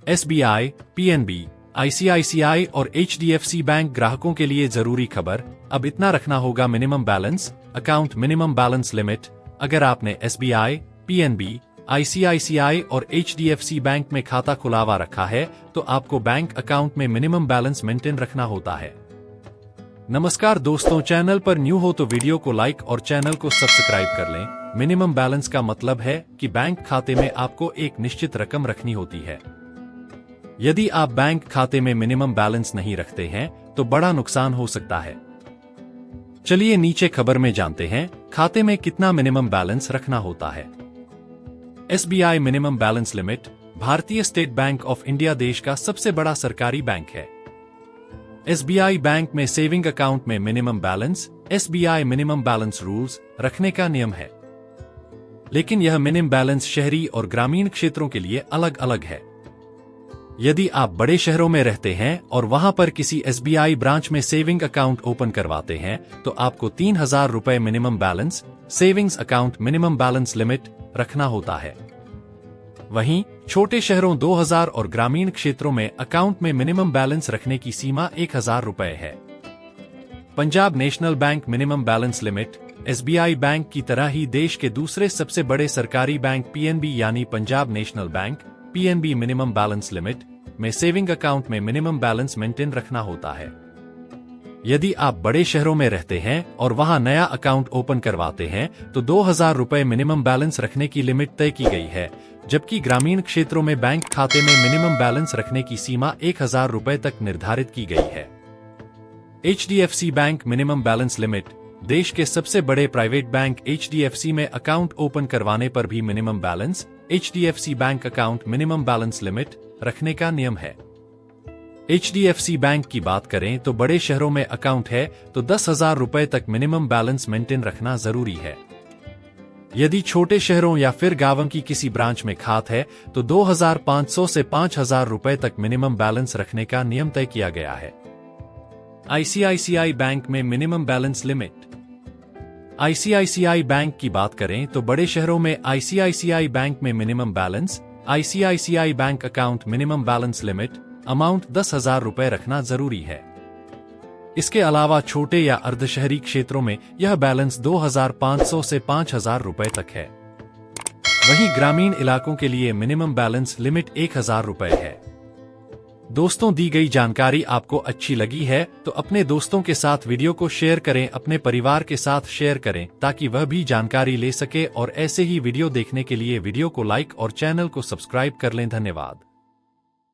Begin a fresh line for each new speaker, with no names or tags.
SBI, PNB, ICICI और HDFC bank ग्राहकों के लिए जरूरी खबर। अब इतना रखना होगा minimum balance, account minimum balance limit. अगर आपने SBI, PNB, ICICI और HDFC बैंक में खाता खुलावा रखा है तो आपको बैंक अकाउंट में मिनिमम बैलेंस मेंटेन रखना होता है। नमस्कार दोस्तों, चैनल पर न्यू हो तो वीडियो को लाइक और चैनल को सब्सक्राइब कर लें। मिनिमम बैलेंस का मतलब है कि बैंक खाते में आपको एक निश्चित रकम रखनी होती है। यदि आप बैंक खाते में मिनिमम बैलेंस नहीं रखते हैं तो बड़ा नुकसान हो सकता है। चलिए नीचे खबर में जानते हैं खाते में कितना मिनिमम बैलेंस रखना होता है। SBI minimum balance limit. भारतीय स्टेट बैंक ऑफ इंडिया देश का सबसे बड़ा सरकारी बैंक है। SBI बैंक में सेविंग अकाउंट में minimum balance SBI minimum balance rules रखने का नियम है, लेकिन यह मिनिमम बैलेंस शहरी और ग्रामीण क्षेत्रों के लिए अलग अलग है। यदि आप बड़े शहरों में रहते हैं और वहां पर किसी SBI ब्रांच में सेविंग अकाउंट ओपन करवाते हैं तो आपको 3,000 रुपए minimum balance savings account minimum balance limit रखना होता है। वहीं छोटे शहरों 2,000 और ग्रामीण क्षेत्रों में अकाउंट में मिनिमम बैलेंस रखने की सीमा 1,000 रुपए है। Punjab national bank minimum balance limit. SBI bank की तरह ही देश के दूसरे सबसे बड़े सरकारी बैंक PNB यानी Punjab national bank PNB minimum balance limit में सेविंग अकाउंट में मिनिमम बैलेंस मेंटेन रखना होता है। यदि आप बड़े शहरों में रहते हैं और वहां नया अकाउंट ओपन करवाते हैं तो 2,000 रुपए मिनिमम बैलेंस रखने की लिमिट तय की गई है, जबकि ग्रामीण क्षेत्रों में बैंक खाते में मिनिमम बैलेंस रखने की सीमा 1,000 रुपए तक निर्धारित की गई है। HDFC bank minimum balance limit. देश के सबसे बड़े प्राइवेट बैंक HDFC में अकाउंट ओपन करवाने पर भी minimum balance HDFC bank account minimum balance limit रखने का नियम है। HDFC बैंक की बात करें तो बड़े शहरों में अकाउंट है तो 10,000 रुपए तक मिनिमम बैलेंस मेंटेन रखना जरूरी है। यदि छोटे शहरों या फिर गांवों की किसी ब्रांच में खात है तो 2,500 से 5,000 रुपए तक मिनिमम बैलेंस रखने का नियम तय किया गया है। ICICI बैंक में minimum balance limit. ICICI bank की बात करें तो बड़े शहरों में ICICI बैंक में minimum balance ICICI bank account minimum balance limit amount 10,000 रुपए रखना जरूरी है। इसके अलावा छोटे या अर्धशहरी क्षेत्रों में यह बैलेंस 2,500 से 5,000 रुपए तक है। वहीं ग्रामीण इलाकों के लिए मिनिमम बैलेंस लिमिट 1,000 रुपए है। दोस्तों, दी गई जानकारी आपको अच्छी लगी है तो अपने दोस्तों के साथ वीडियो को शेयर करें, अपने परिवार के साथ शेयर करें ताकि वह भी जानकारी ले सके और ऐसे ही वीडियो देखने के लिए वीडियो को लाइक और चैनल को सब्सक्राइब कर लें। धन्यवाद।